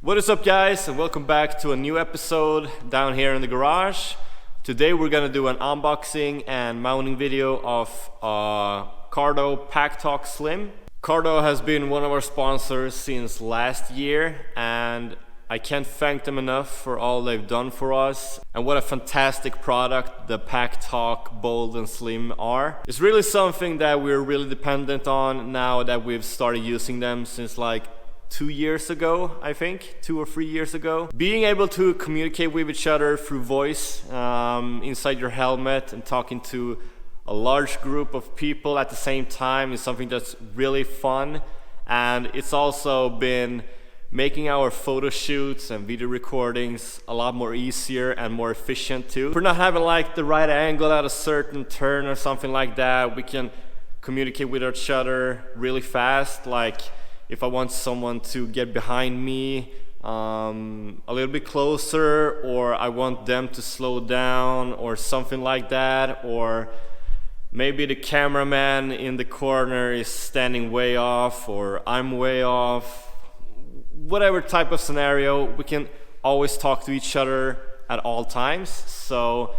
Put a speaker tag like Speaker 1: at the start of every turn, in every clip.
Speaker 1: What is up, guys, and welcome back to a new episode down here in the garage. Today we're gonna do an unboxing and mounting video of Cardo Packtalk Slim. Cardo has been one of our sponsors since last year, and I can't thank them enough for all they've done for us. And what a fantastic product the Packtalk Bold and Slim are. It's really something that we're really dependent on now that we've started using them since like 2 years ago, I think, 2 or 3 years ago. Being able to communicate with each other through voice inside your helmet and talking to a large group of people at the same time is something that's really fun. And it's also been making our photo shoots and video recordings a lot more easier and more efficient too. For not having like the right angle at a certain turn or something like that, we can communicate with each other really fast. Like if I want someone to get behind me a little bit closer, or I want them to slow down or something like that, or maybe the cameraman in the corner is standing way off or I'm way off. Whatever type of scenario, we can always talk to each other at all times. So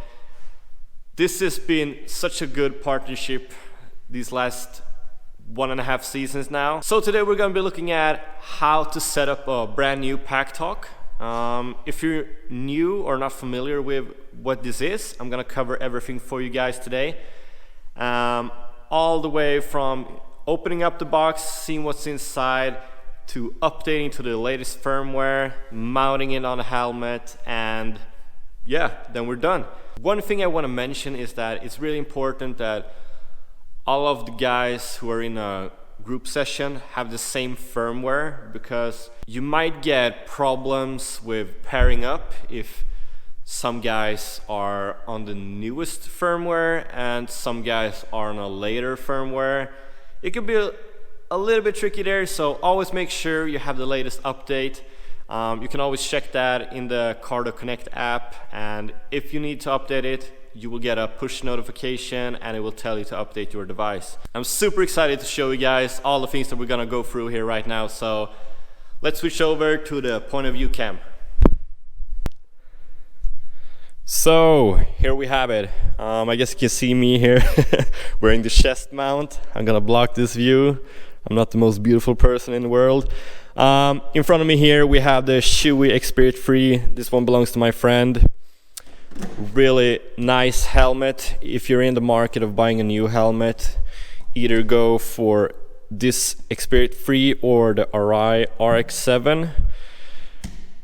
Speaker 1: this has been such a good partnership these last 1.5 seasons now. So today we're going to be looking at how to set up a brand new Packtalk. If you're new or not familiar with what this is, I'm going to cover everything for you guys today. All the way from opening up the box, seeing what's inside, to updating to the latest firmware, mounting it on a helmet, and yeah, then we're done. One thing I want to mention is that it's really important that all of the guys who are in a group session have the same firmware, because you might get problems with pairing up if some guys are on the newest firmware and some guys are on a later firmware. It could be a little bit tricky there, so always make sure you have the latest update. You can always check that in the Cardo Connect app, and if you need to update it, you will get a push notification and it will tell you to update your device. I'm super excited to show you guys all the things that we're gonna go through here right now, so let's switch over to the point of view cam. So here we have it. I guess you can see me here wearing the chest mount. I'm gonna block this view. I'm not the most beautiful person in the world. In front of me here we have the Shoei X-Spirit III. This one belongs to my friend. Really nice helmet. If you're in the market of buying a new helmet, either go for this X-Spirit III or the RX-7.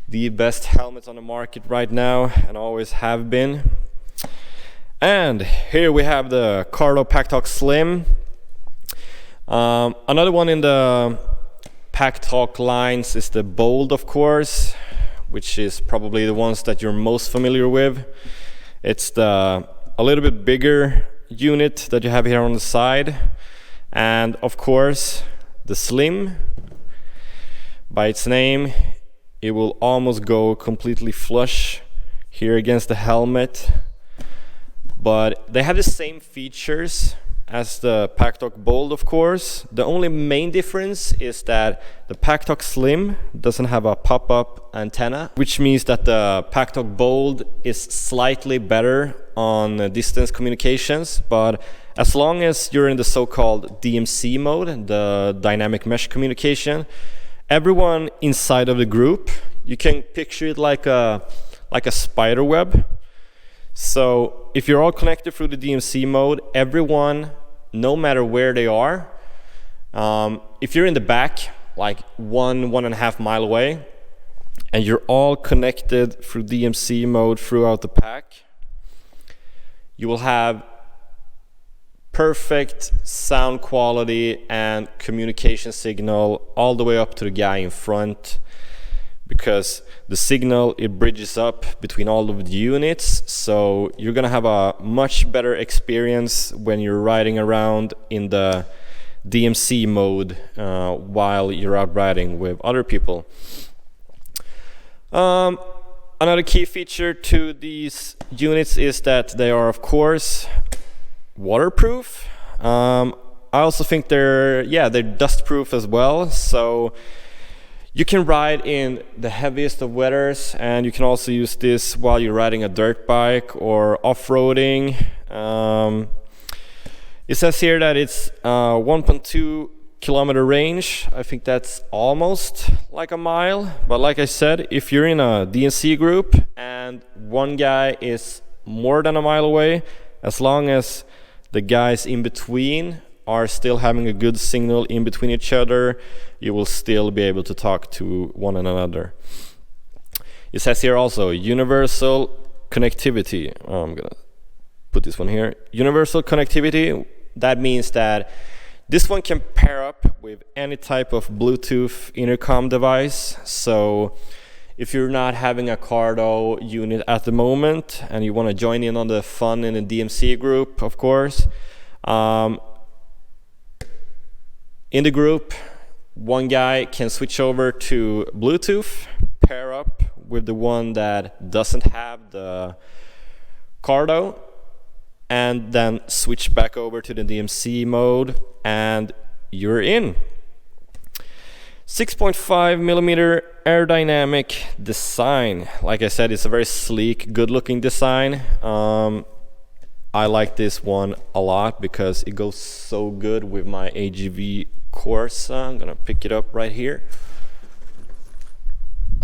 Speaker 1: The best helmets on the market right now, and always have been. And here we have the Cardo Packtalk Slim. Another one in the Packtalk lines is the Bold, of course, which is probably the ones that you're most familiar with. It's a little bit bigger unit that you have here on the side, and of course the Slim. By its name, it will almost go completely flush here against the helmet, but they have the same features as the Packtalk Bold, of course. The only main difference is that the Packtalk Slim doesn't have a pop-up antenna, which means that the Packtalk Bold is slightly better on distance communications. But as long as you're in the so-called DMC mode, the dynamic mesh communication, everyone inside of the group, you can picture it like a spider web. So if you're all connected through the DMC mode, everyone, no matter where they are, if you're in the back, like 1.5 mile away, and you're all connected through DMC mode throughout the pack, you will have perfect sound quality and communication signal all the way up to the guy in front, because the signal, it bridges up between all of the units, so you're gonna have a much better experience when you're riding around in the DMC mode while you're out riding with other people. Another key feature to these units is that they are, of course, waterproof. I also think they're dust proof as well, so You can ride in the heaviest of weathers, and you can also use this while you're riding a dirt bike or off-roading. It says here that it's 1.2 kilometer range. I think that's almost like a mile, but like I said, if you're in a DNC group and one guy is more than a mile away, as long as the guys in between are still having a good signal in between each other, you will still be able to talk to one another. It says here also universal connectivity. I'm gonna put this one here. Universal connectivity, that means that this one can pair up with any type of Bluetooth intercom device. So if you're not having a Cardo unit at the moment and you want to join in on the fun in the DMC group, of course, in the group, one guy can switch over to Bluetooth, pair up with the one that doesn't have the Cardo, and then switch back over to the DMC mode, and you're in. 6.5 millimeter aerodynamic design. Like I said, it's a very sleek, good looking design. I like this one a lot because it goes so good with my AGV Corsa. I'm gonna pick it up right here.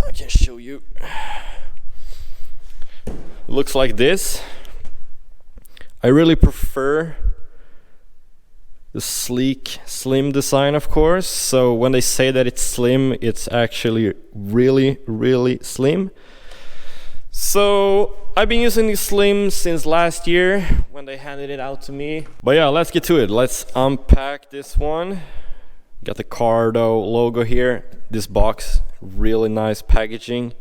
Speaker 1: I can show you. It looks like this. I really prefer the sleek, slim design, of course. So when they say that it's slim, it's actually really, really slim. So I've been using the Slim since last year when they handed it out to me. But yeah, let's get to it. Let's unpack this one. Got the Cardo logo here. This box, really nice packaging.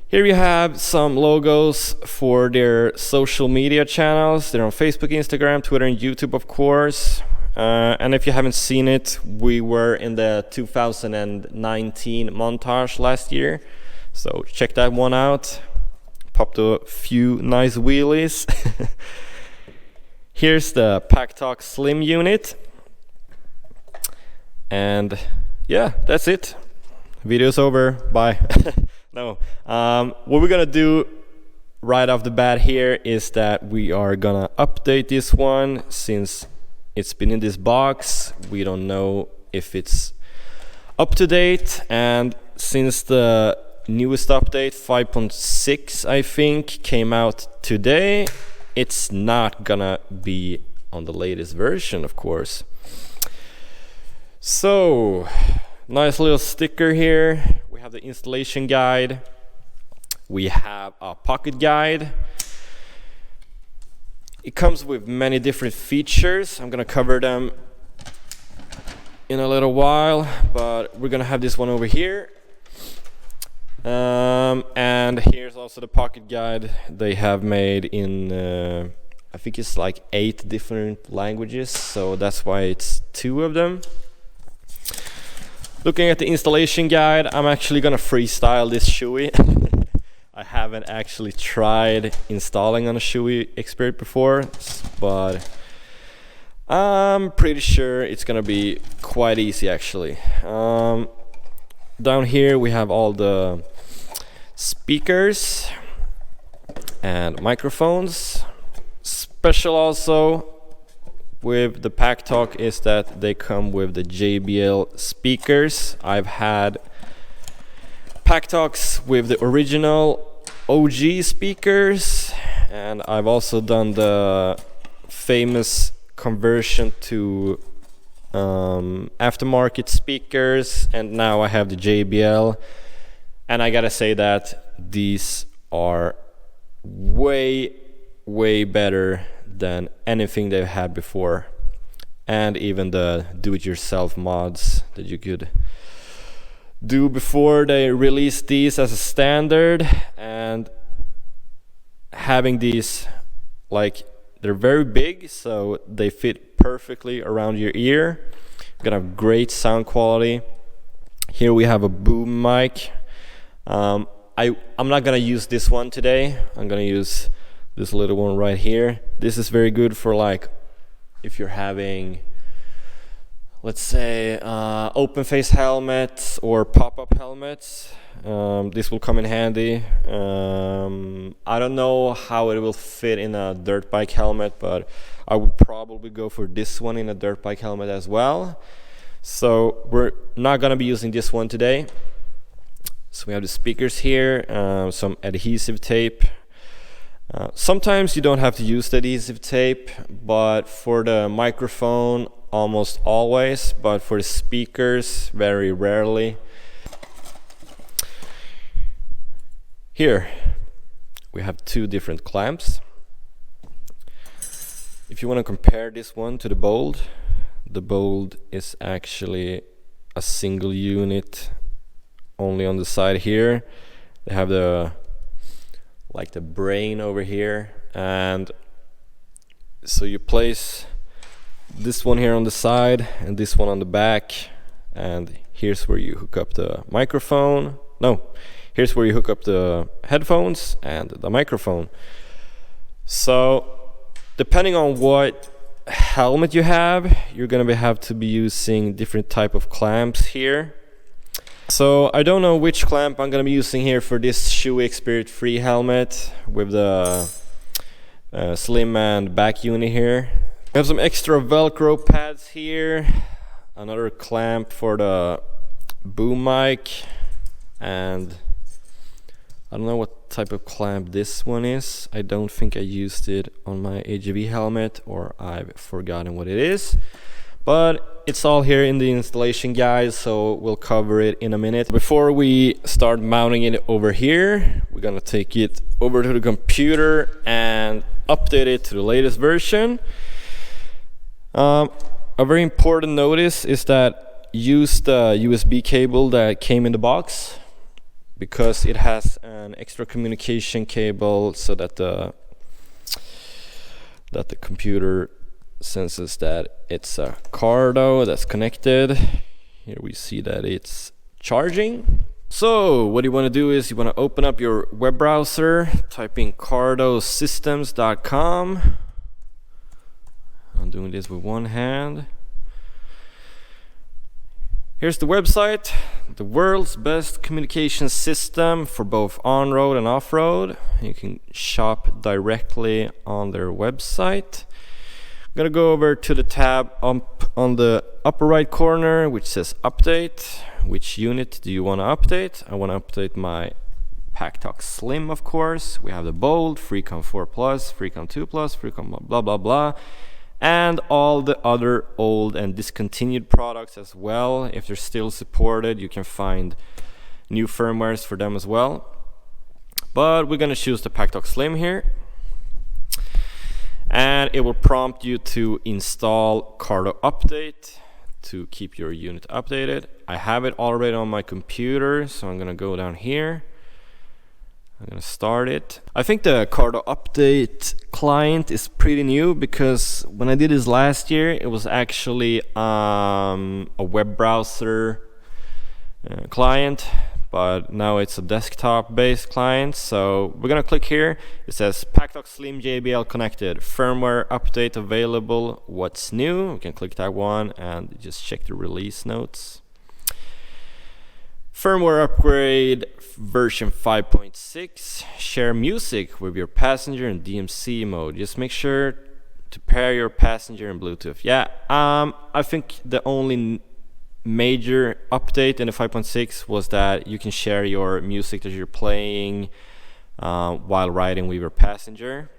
Speaker 1: Here you have some logos for their social media channels. They're on Facebook, Instagram, Twitter, and YouTube, of course. And if you haven't seen it, we were in the 2019 montage last year. So check that one out. Popped a few nice wheelies. Here's the Packtalk Slim unit. And yeah, that's it. Video's over. Bye. No. What we're gonna do right off the bat here is that we are gonna update this one. Since it's been in this box, we don't know if it's up to date, and since the newest update 5.6 I think came out today, it's not gonna be on the latest version, of course. So nice little sticker here. We have the installation guide. We have a pocket guide. It comes with many different features. I'm gonna cover them in a little while, but we're gonna have this one over here. And here's also the pocket guide they have made in I think it's like 8 different languages, so that's why it's 2 of them. Looking at the installation guide, I'm actually gonna freestyle this Shoei. I haven't actually tried installing on a Shoei X-Spirit before, but I'm pretty sure it's gonna be quite easy actually. Down here we have all the speakers and microphones. Special also with the Packtalk is that they come with the JBL speakers. I've had Packtalks with the original OG speakers, and I've also done the famous conversion to aftermarket speakers, and now I have the JBL, and I gotta say that these are way better than anything they've had before, and even the do-it-yourself mods that you could do before they released these as a standard. And having these, like, they're very big, so they fit perfectly around your ear. Got a great sound quality. Here we have a boom mic. I'm not gonna use this one today. I'm gonna use this little one right here. This is very good for, like, if you're having let's say open face helmets or pop-up helmets. This will come in handy. I don't know how it will fit in a dirt bike helmet, but I would probably go for this one in a dirt bike helmet as well. So we're not gonna be using this one today. So we have the speakers here, some adhesive tape. Sometimes you don't have to use the adhesive tape, but for the microphone almost always, but for the speakers very rarely. Here we have two different clamps. If you want to compare this one to the Bold is actually a single unit only on the side here. They have the brain over here, and so you place this one here on the side and this one on the back, and here's where you hook up the microphone. No, here's where you hook up the headphones and the microphone. So depending on what helmet you have, you're gonna have to be using different type of clamps here. So I don't know which clamp I'm gonna be using here for this Shoei X-Spirit III helmet with the slim and back unit here. We have some extra Velcro pads here, another clamp for the boom mic, and I don't know what type of clamp this one is. I don't think I used it on my AGV helmet, or I've forgotten what it is. But it's all here in the installation guide, so we'll cover it in a minute. Before we start mounting it over here, we're gonna take it over to the computer and update it to the latest version. A very important notice is that use the USB cable that came in the box, because it has an extra communication cable so that the computer senses that it's a Cardo that's connected. Here we see that it's charging. So what you want to do is you want to open up your web browser, type in cardosystems.com. I'm doing this with one hand. Here's the website, the world's best communication system for both on-road and off-road. You can shop directly on their website. I'm gonna go over to the tab up on the upper right corner, which says update. Which unit do you want to update? I want to update my Packtalk Slim, of course. We have the Bold, Freecon 4 Plus, Freecon 2 Plus, Freecon blah blah blah, and all the other old and discontinued products as well. If they're still supported, you can find new firmwares for them as well. But we're gonna choose the Packtalk Slim here, and it will prompt you to install Cardo Update to keep your unit updated. I have it already on my computer, so I'm gonna go down here. I'm gonna start it. I think the Cardo Update client is pretty new, because when I did this last year, it was actually a web browser client, but now it's a desktop-based client. So we're gonna click here. It says Packtalk Slim JBL connected, firmware update available. What's new? We can click that one and just check the release notes. Firmware upgrade version 5.6. Share music with your passenger in DMC mode. Just make sure to pair your passenger in Bluetooth. Yeah, I think the only major update in the 5.6 was that you can share your music that you're playing while riding with your passenger.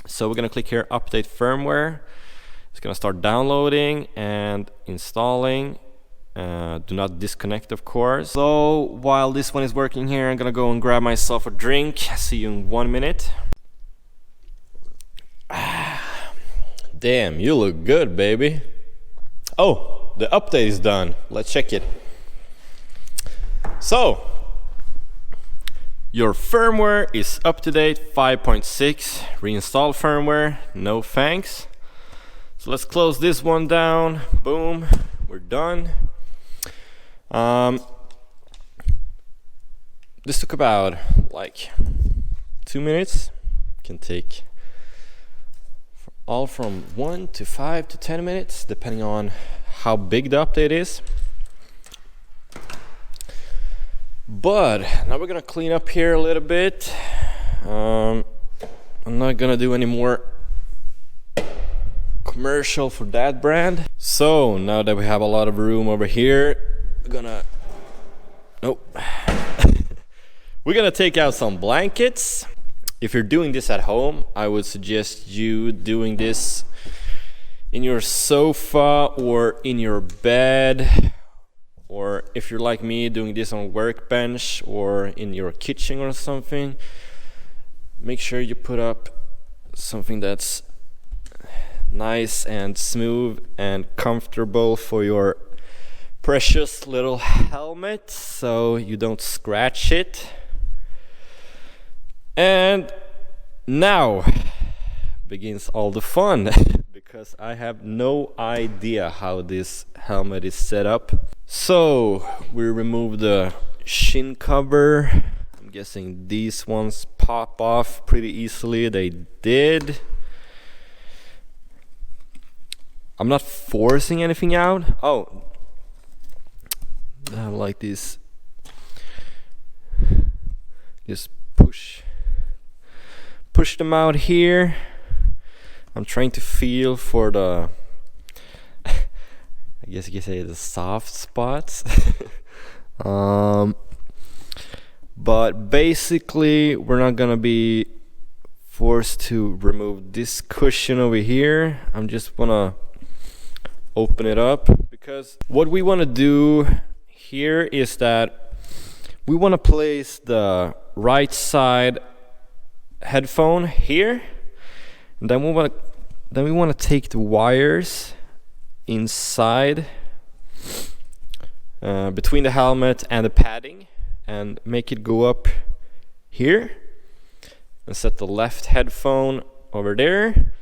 Speaker 1: So we're gonna click here, update firmware. It's gonna start downloading and installing. Do not disconnect, of course. So while this one is working here, I'm gonna go and grab myself a drink. See you in 1 minute. Damn, you look good, baby. Oh, the update is done. Let's check it. So your firmware is up to date, 5.6. Reinstall firmware, no thanks. So let's close this one down. Boom, we're done. This took about like 2 minutes. Can take all from 1 to 5 to 10 minutes, depending on how big the update is. But now we're gonna clean up here a little bit. I'm not gonna do any more commercial for that brand. So now that we have a lot of room over here, we're gonna we're gonna take out some blankets. If you're doing this at home, I would suggest you doing this in your sofa or in your bed, or if you're like me, doing this on a workbench or in your kitchen or something. Make sure you put up something that's nice and smooth and comfortable for your precious little helmet, so you don't scratch it. And now begins all the fun because I have no idea how this helmet is set up. So we remove the shin cover. I'm guessing these ones pop off pretty easily. They did. I'm not forcing anything out. Oh, I have like this. Just push them out here. I'm trying to feel for the I guess you could say the soft spots. But basically we're not gonna be forced to remove this cushion over here. I'm just gonna open it up, because what we want to do here is that we want to place the right side headphone here, and then we want to take the wires inside between the helmet and the padding and make it go up here, and set the left headphone over there,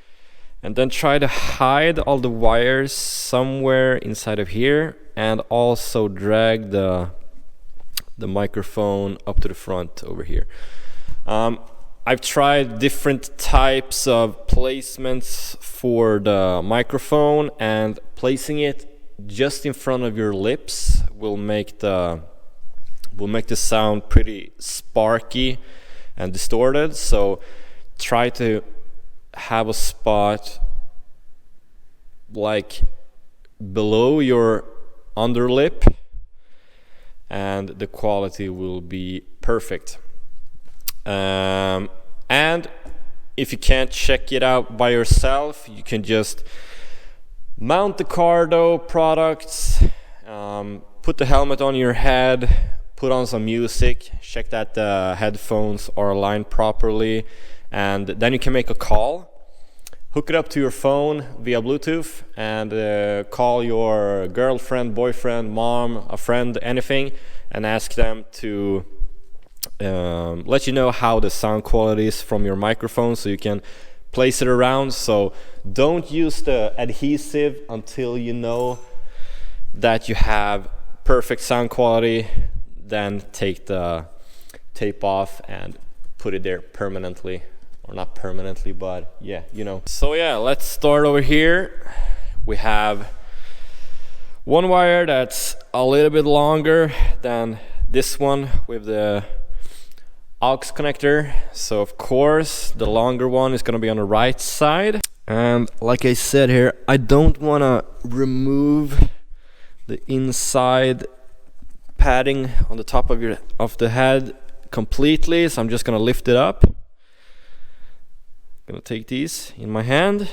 Speaker 1: and then try to hide all the wires somewhere inside of here, and also drag the microphone up to the front over here. I've tried different types of placements for the microphone, and placing it just in front of your lips will make the sound pretty sparky and distorted. So try to have a spot like below your underlip, and the quality will be perfect. And if you can't check it out by yourself, you can just mount the Cardo products, put the helmet on your head, put on some music, check that the headphones are aligned properly, and then you can make a call. Hook it up to your phone via Bluetooth and call your girlfriend, boyfriend, mom, a friend, anything, and ask them to let you know how the sound quality is from your microphone, so you can place it around. So don't use the adhesive until you know that you have perfect sound quality. Then take the tape off and put it there permanently. Or not permanently, but yeah, you know. So yeah, let's start over here. We have one wire that's a little bit longer than this one with the aux connector. So of course the longer one is gonna be on the right side. And like I said here, I don't wanna remove the inside padding on the top of the head completely, so I'm just gonna lift it up. Gonna take these in my hand,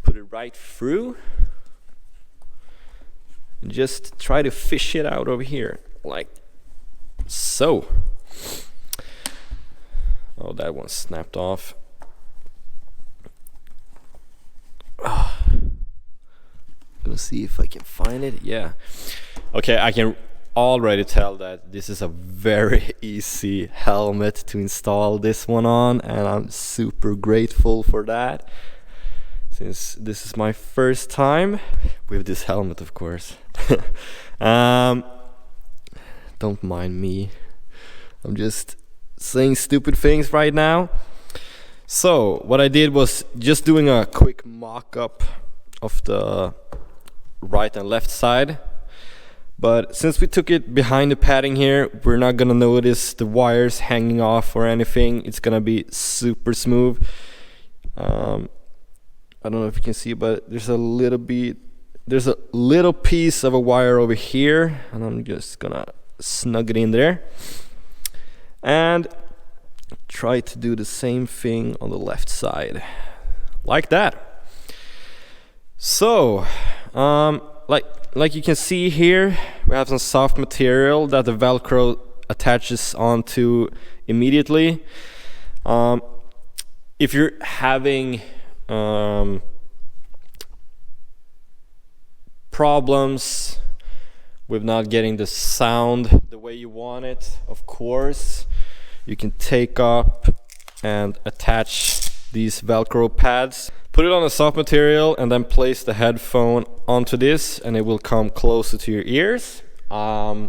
Speaker 1: put it right through, and just try to fish it out over here, like so. Oh, that one snapped off. Gonna see if I can find it. Yeah. Okay, I can already tell that this is a very easy helmet to install this one on, and I'm super grateful for that, since this is my first time with this helmet, of course. Don't mind me, I'm just saying stupid things right now. So what I did was just doing a quick mock-up of the right and left side. But since we took it behind the padding here, we're not gonna notice the wires hanging off or anything. It's gonna be super smooth. I don't know if you can see, but there's a little piece of a wire over here, and I'm just gonna snug it in there and try to do the same thing on the left side, like that. So like you can see here, we have some soft material that the Velcro attaches onto immediately. If you're having problems with not getting the sound the way you want it, of course, you can take up and attach these Velcro pads. Put it on a soft material and then place the headphone onto this, and it will come closer to your ears. I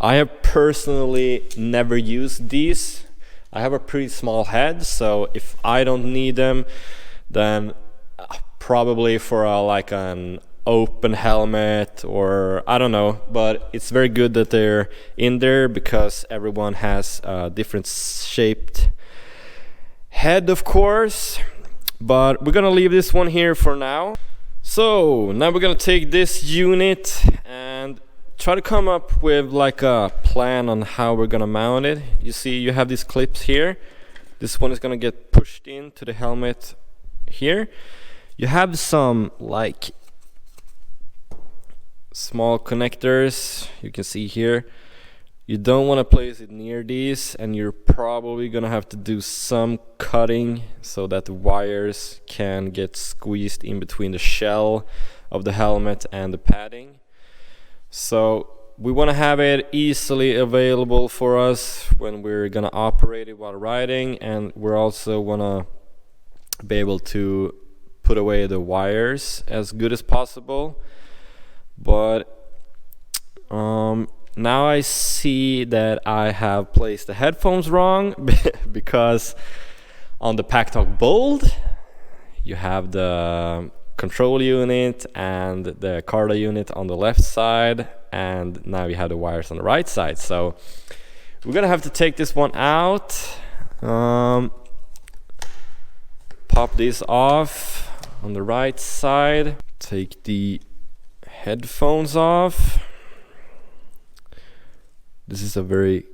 Speaker 1: have personally never used these. I have a pretty small head, so if I don't need them, then probably for like an open helmet, or I don't know, but it's very good that they're in there because everyone has a different shaped head, of course. But we're gonna leave this one here for now. So now we're gonna take this unit and try to come up with like a plan on how we're gonna mount it. You see, you have these clips here. This one is gonna get pushed into the helmet here. You have some like small connectors, you can see here. You don't want to place it near these, and you're probably gonna have to do some cutting so that the wires can get squeezed in between the shell of the helmet and the padding. So we want to have it easily available for us when we're gonna operate it while riding, and we're also wanna be able to put away the wires as good as possible. But now I see that I have placed the headphones wrong because on the Packtalk Bold you have the control unit and the Cardo unit on the left side, and now you have the wires on the right side. So we're gonna have to take this one out, pop this off on the right side, take the headphones off. This is a very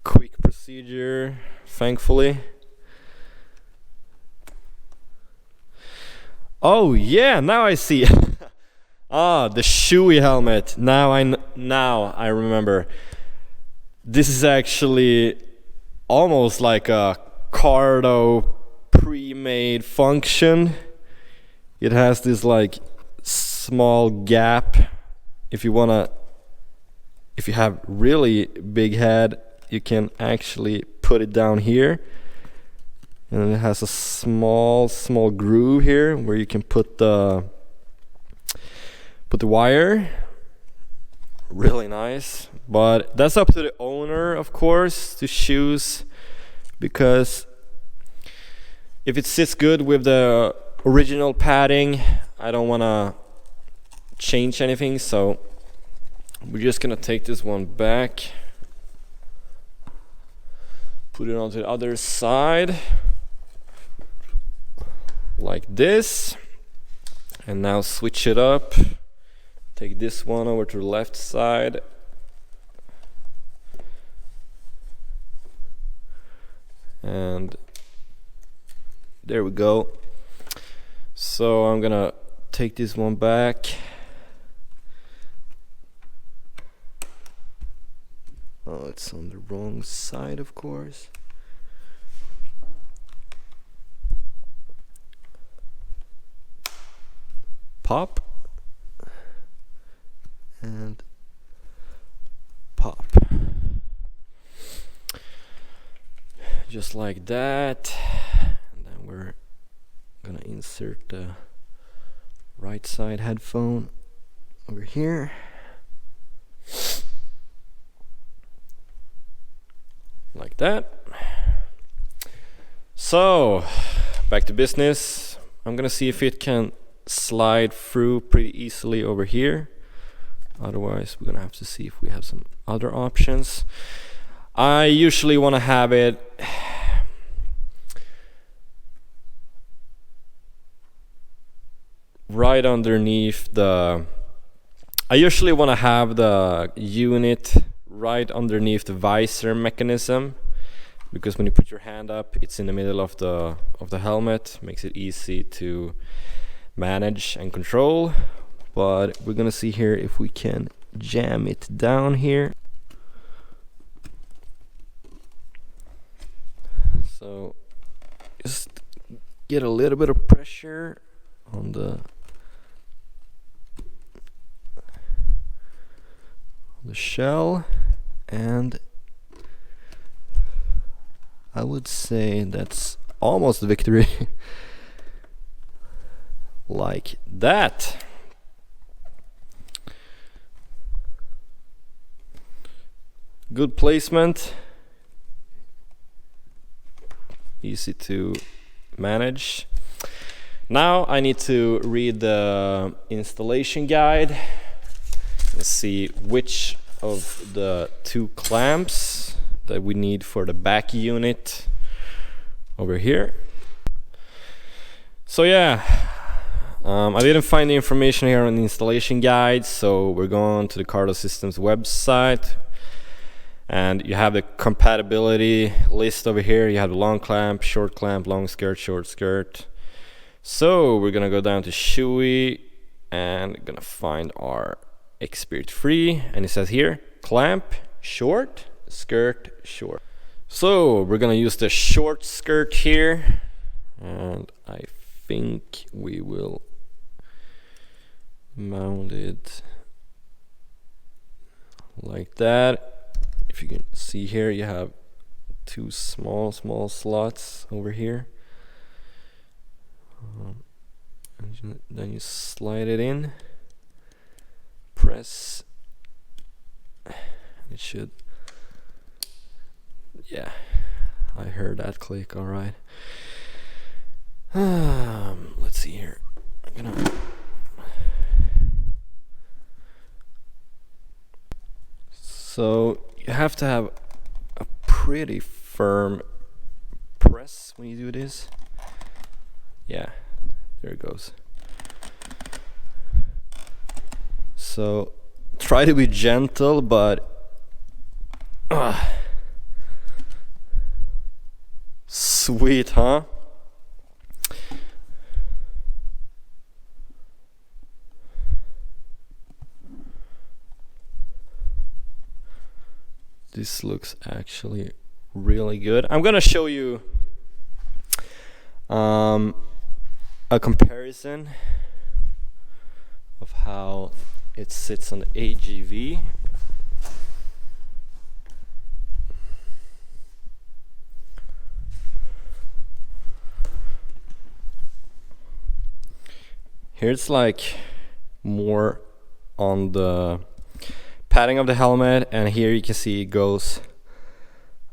Speaker 1: quick procedure, thankfully. Oh yeah, now I see. The Shoei helmet. Now I remember. This is actually almost like a Cardo pre-made function. It has this like small gap. If you have really big head, you can actually put it down here, and it has a small groove here where you can put the wire. Really nice, but that's up to the owner, of course, to choose, because if it sits good with the original padding, I don't want to change anything. So we're just gonna take this one back, put it onto the other side like this, and now switch it up. Take this one over to the left side, and there we go. So I'm gonna take this one back. Oh, it's on the wrong side, of course. Pop. And pop. Just like that. And then we're gonna insert the right side headphone over here. Like that. So back to business. I'm gonna see if it can slide through pretty easily over here. Otherwise, we're gonna have to see if we have some other options. I usually want to have it right underneath the... I usually want to have the unit right underneath the visor mechanism, because when you put your hand up, it's in the middle of the helmet. Makes it easy to manage and control. But we're gonna see here if we can jam it down here. So just get a little bit of pressure on the shell, and I would say that's almost victory. Like that. Good placement, easy to manage. Now I need to read the installation guide and see which of the 2 clamps that we need for the back unit over here. So yeah, I didn't find the information here on the installation guide, so we're going to the Cardo Systems website, and you have the compatibility list over here. You have the long clamp, short clamp, long skirt, short skirt. So we're gonna go down to Shoei and gonna find our X-Spirit III, and it says here clamp short, skirt short. So we're gonna use the short skirt here, and I think we will mount it like that. If you can see here, you have 2 small slots over here. And then you slide it in, press, it should, yeah, I heard that click. All right. Let's see here. I'm gonna so you have to have a pretty firm press when you do this. Yeah, there it goes. So try to be gentle, but sweet, huh? This looks actually really good. I'm gonna show you a comparison of how it sits on the AGV. Here it's like more on the padding of the helmet, and here you can see it goes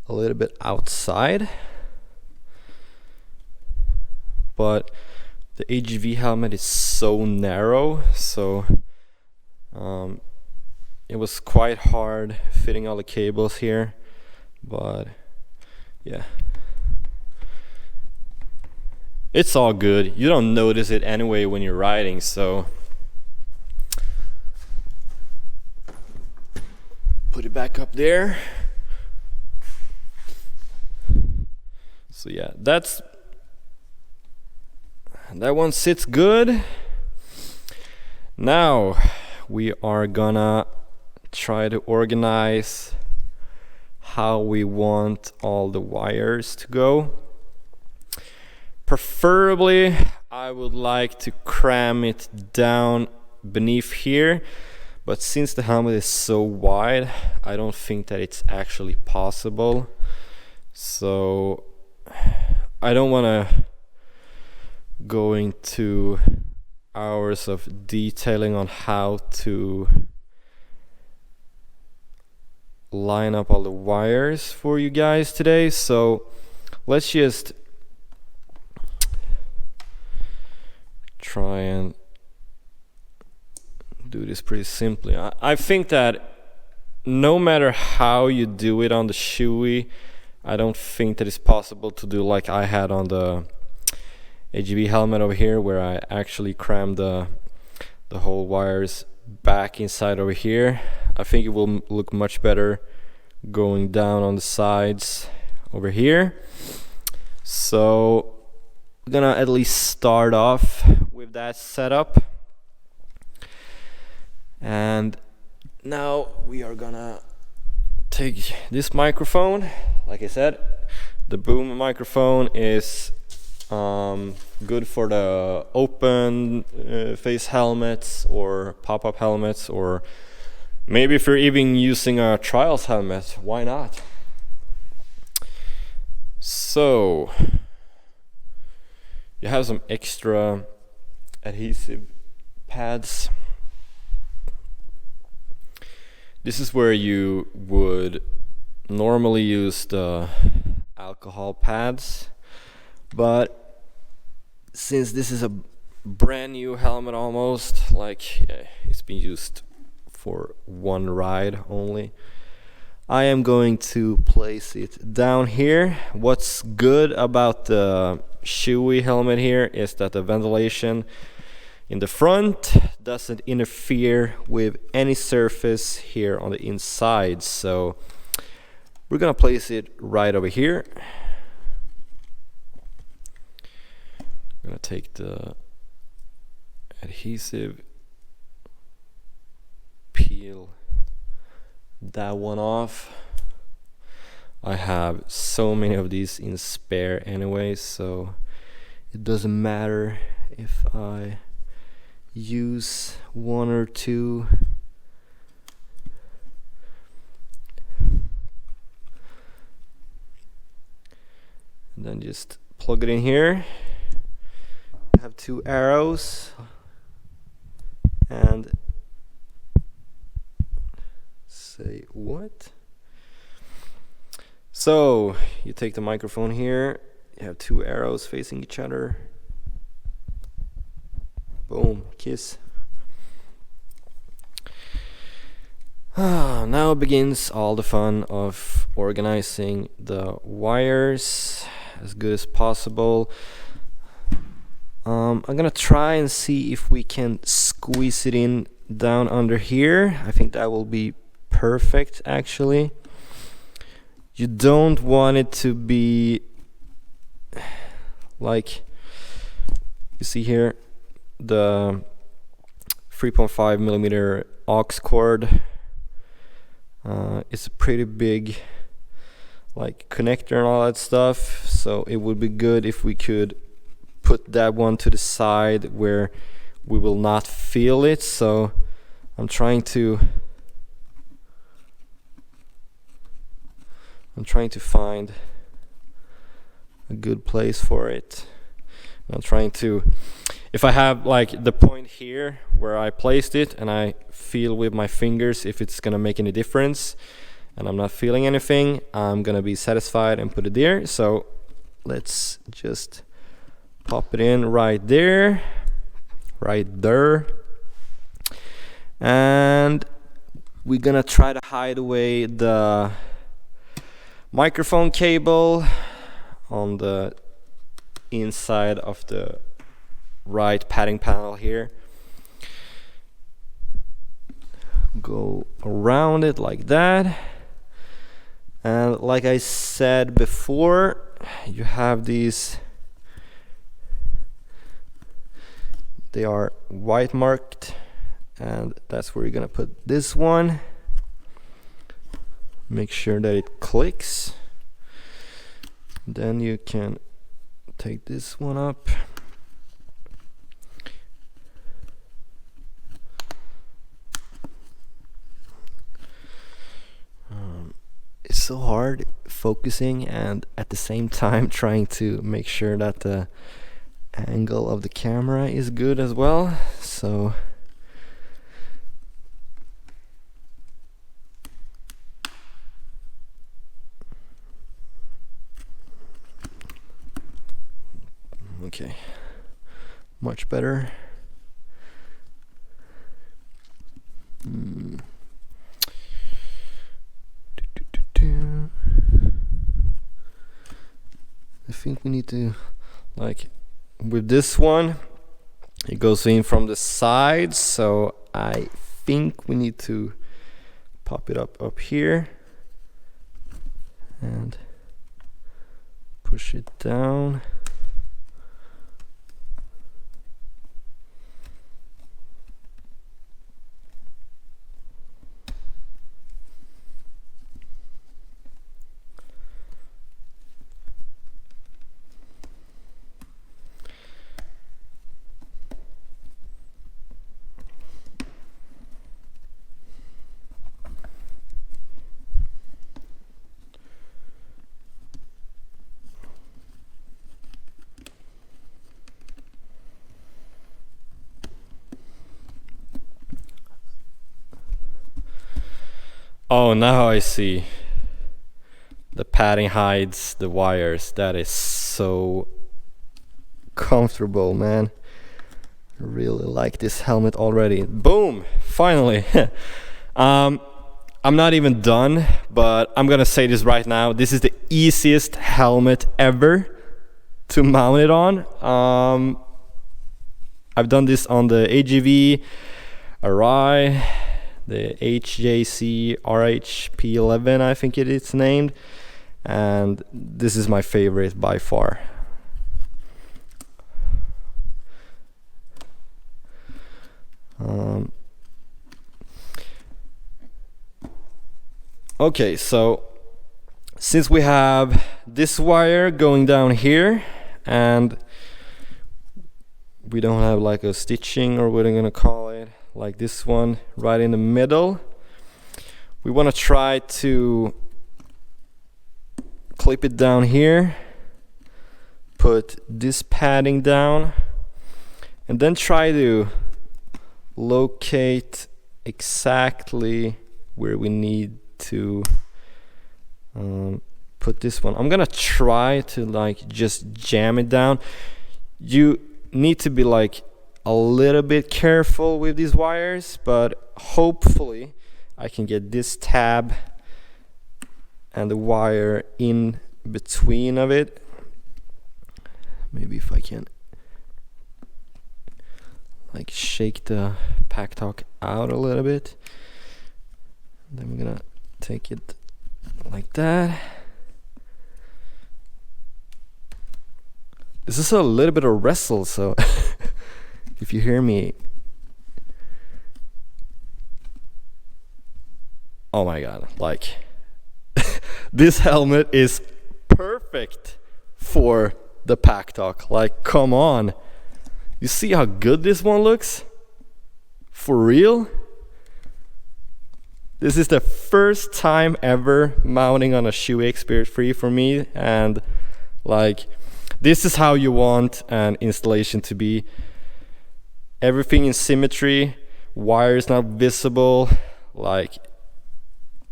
Speaker 1: a little bit outside, but the AGV helmet is so narrow, so it was quite hard fitting all the cables here, but yeah, it's all good. You don't notice it anyway when you're riding, so put it back up there. So yeah, that one sits good. Now we are gonna try to organize how we want all the wires to go. Preferably, I would like to cram it down beneath here, but since the helmet is so wide, I don't think that it's actually possible. So I don't want to go into hours of detailing on how to line up all the wires for you guys today. So let's just try and do this pretty simply. I think that no matter how you do it on the Shoei, I don't think that it's possible to do like I had on the AGV helmet over here, where I actually crammed the whole wires back inside over here. I think it will look much better going down on the sides over here. So we're gonna at least start off with that setup, and now we are gonna take this microphone. Like I said, the boom microphone is good for the open face helmets or pop-up helmets, or maybe if you're even using a trials helmet, why not? So you have some extra adhesive pads. This is where you would normally use the alcohol pads, but since this is a brand new helmet, almost like it's been used for one ride only, I am going to place it down here. What's good about the Shoei helmet here is that the ventilation in the front doesn't interfere with any surface here on the inside. So we're gonna place it right over here. I'm gonna take the adhesive, peel that one off. I have so many of these in spare anyway, so it doesn't matter if I use one or two. And then just plug it in here. I have two arrows, and say what? So you take the microphone here, you have two arrows facing each other. Boom, kiss. Now begins all the fun of organizing the wires as good as possible. I'm gonna try and see if we can squeeze it in down under here. I think that will be perfect, actually. You don't want it to be like you see here, the 3.5 millimeter aux cord. It's a pretty big like connector and all that stuff, so it would be good if we could put that one to the side where we will not feel it. So I'm trying to find a good place for it. I'm trying to, if I have like the point here where I placed it and I feel with my fingers if it's gonna make any difference, and I'm not feeling anything, I'm gonna be satisfied and put it there. So let's just pop it in right there, and we're gonna try to hide away the microphone cable on the inside of the right padding panel here. Go around it like that, and like I said before, you have these, they are white marked, and that's where you're gonna put this one. Make sure that it clicks. Then you can take this one up. It's so hard focusing and at the same time trying to make sure that the angle of the camera is good as well. So okay, much better. think we need to, like, with this one, it goes in from the side, so I think we need to pop it up here and push it down. Oh, now I see. The padding hides the wires. That is so comfortable, man. I really like this helmet already. Boom! Finally. I'm not even done, but I'm gonna say this right now. This is the easiest helmet ever to mount it on. I've done this on the AGV, Arai, the HJC RHP11, I think it is named, and this is my favorite by far. Okay, so since we have this wire going down here and we don't have like a stitching, or what I'm gonna call it, like this one right in the middle, we want to try to clip it down here, put this padding down, and then try to locate exactly where we need to put this one. I'm gonna try to like just jam it down. You need to be like a little bit careful with these wires, but hopefully I can get this tab and the wire in between of it. Maybe if I can like shake the Packtalk out a little bit, then we're gonna take it like that. This is a little bit of wrestle, so if you hear me, oh my god, like this helmet is perfect for the Packtalk. Like, come on, you see how good this one looks? For real? This is the first time ever mounting on a Shoei X-Spirit III for me, and like, this is how you want an installation to be. Everything in symmetry, wires not visible, like,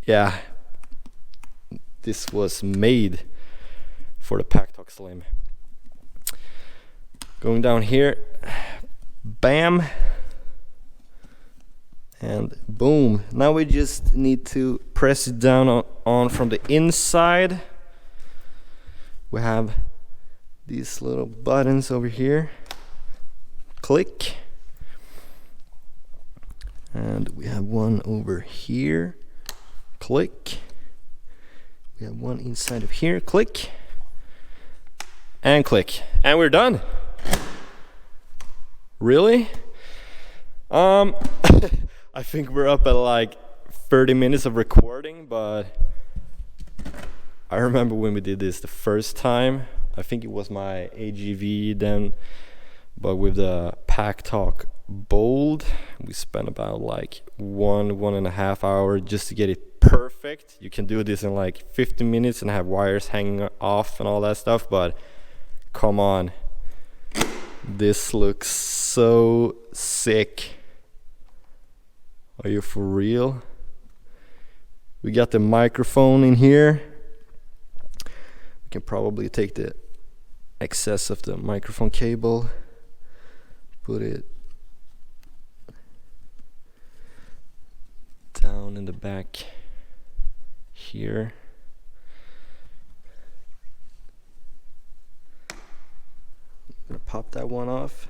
Speaker 1: yeah, this was made for the Packtalk Slim. Going down here, bam, and boom. Now we just need to press it down on from the inside. We have these little buttons over here. Click. And we have one over here. Click. We have one inside of here. Click. And click. And we're done. Really? I think we're up at like 30 minutes of recording, but I remember when we did this the first time. I think it was my AGV then, but with the Packtalk Bold, we spent about like 1.5 hours just to get it perfect. You can do this in like 15 minutes and have wires hanging off and all that stuff, but come on, this looks so sick. Are you for real? We got the microphone in here. We can probably take the excess of the microphone cable, put it down in the back here. pop that one off.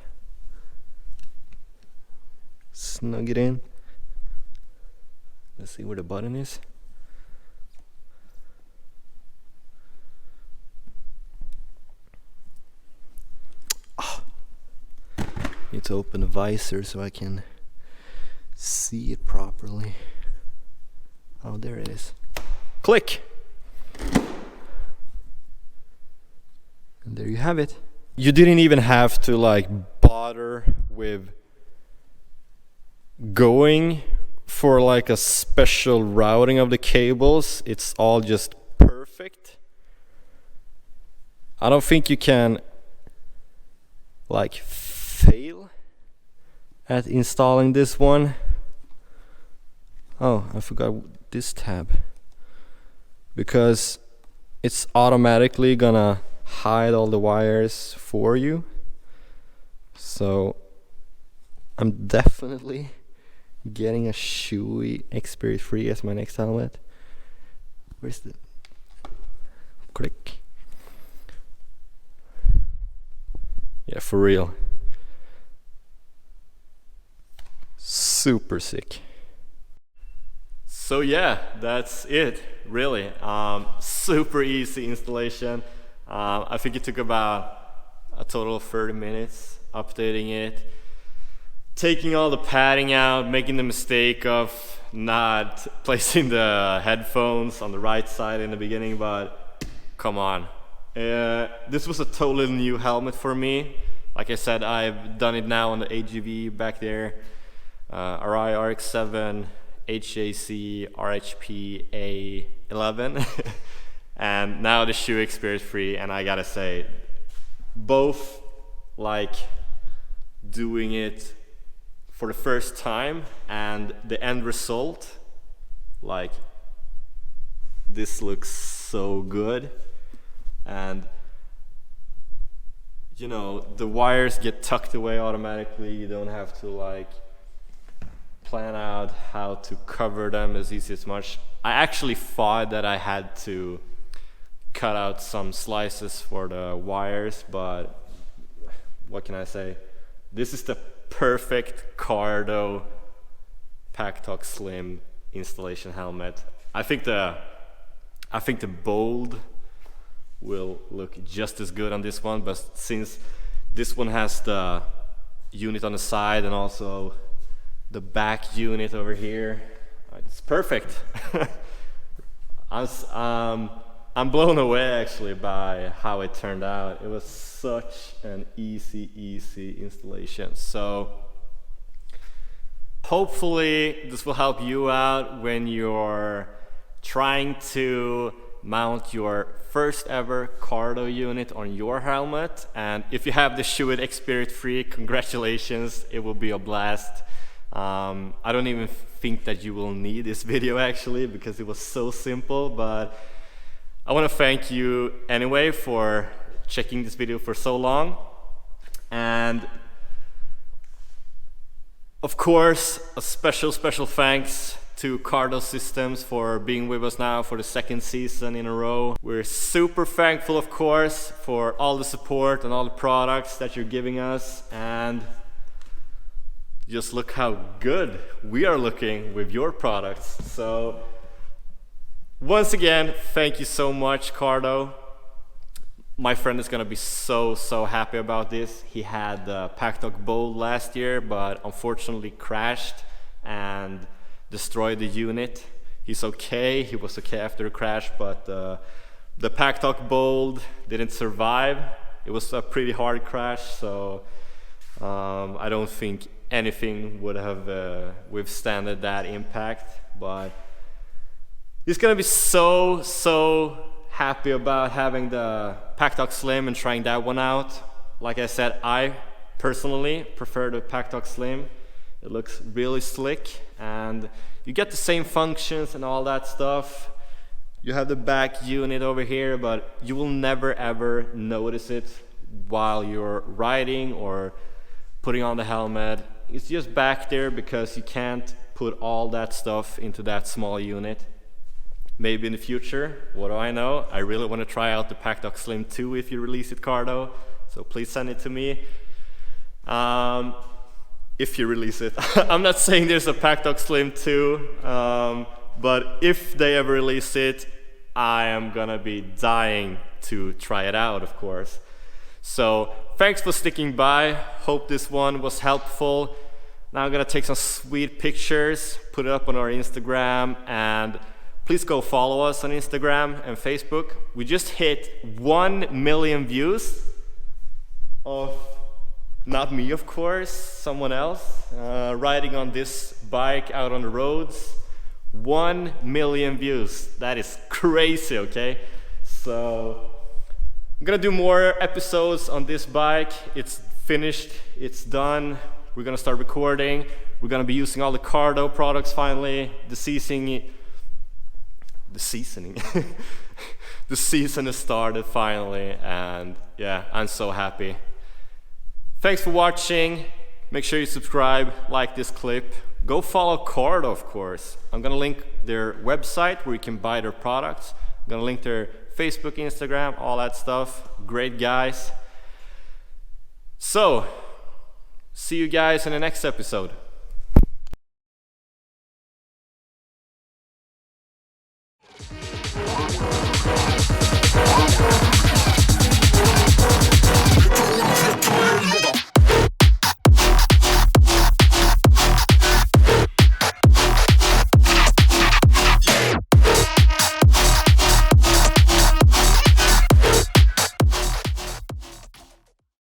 Speaker 1: Snug it in. Let's see where the button is. Need to open the visor so I can see it properly. Oh, there it is. Click! And there you have it. You didn't even have to like bother with going for like a special routing of the cables. It's all just perfect. I don't think you can like fail at installing this one. Oh, I forgot this tab, because it's automatically gonna hide all the wires for you. So I'm definitely getting a Shoei X-Spirit III as my next helmet. Where's the click? Yeah, for real. Super sick. So yeah, that's it, really. Super easy installation. I think it took about a total of 30 minutes updating it, taking all the padding out, making the mistake of not placing the headphones on the right side in the beginning, but come on. This was a totally new helmet for me. Like I said, I've done it now on the AGV back there, RI RX-7, HAC, RHP A11, and now the Shoei X-Spirit III, and I gotta say, both like doing it for the first time and the end result, like this looks so good. And you know, the wires get tucked away automatically. You don't have to like plan out how to cover them as easy as much. I actually thought that I had to cut out some slices for the wires, but what can I say? This is the perfect Cardo Packtalk Slim installation helmet. I think the bold will look just as good on this one, but since this one has the unit on the side and also the back unit over here, it's perfect. I'm blown away actually by how it turned out. It was such an easy installation. So hopefully this will help you out when you're trying to mount your first ever Cardo unit on your helmet. And if you have the Shoei X-Spirit III, congratulations, it will be a blast. I don't even think that you will need this video actually, because it was so simple, but I want to thank you anyway for checking this video for so long. And of course, a special thanks to Cardo Systems for being with us now for the second season in a row. We're super thankful, of course, for all the support and all the products that you're giving us, and just look how good we are looking with your products. So once again, thank you so much, Cardo. My friend is gonna be so happy about this. He had the Packtalk Bold last year, but unfortunately crashed and destroyed the unit. He's okay, he was okay after the crash, but the Packtalk Bold didn't survive. It was a pretty hard crash, so I don't think anything would have withstanded that impact. But he's gonna be so happy about having the Packtalk Slim and trying that one out. Like I said, I personally prefer the Packtalk Slim. It looks really slick and you get the same functions and all that stuff. You have the back unit over here, but you will never ever notice it while you're riding or putting on the helmet. It's just back there because you can't put all that stuff into that small unit. Maybe in the future, what do I know? I really want to try out the Packtalk Slim 2 if you release it, Cardo. so please send it to me. If you release it. I'm not saying there's a Packtalk Slim 2, but if they ever release it, I am gonna be dying to try it out, of course. So thanks for sticking by. Hope this one was helpful. Now I'm gonna take some sweet pictures, put it up on our Instagram, and please go follow us on Instagram and Facebook. We just hit 1 million views of, not me of course, someone else, riding on this bike out on the roads. 1 million views, that is crazy, okay? So I'm gonna do more episodes on this bike. It's finished, it's done. We're gonna start recording. We're gonna be using all the Cardo products finally. The seasoning the season has started finally, and yeah, I'm so happy. Thanks for watching. Make sure you subscribe, like this clip. Go follow Cardo, of course. I'm gonna link their website where you can buy their products. I'm gonna link their Facebook, Instagram, all that stuff. Great guys. So, see you guys in the next episode.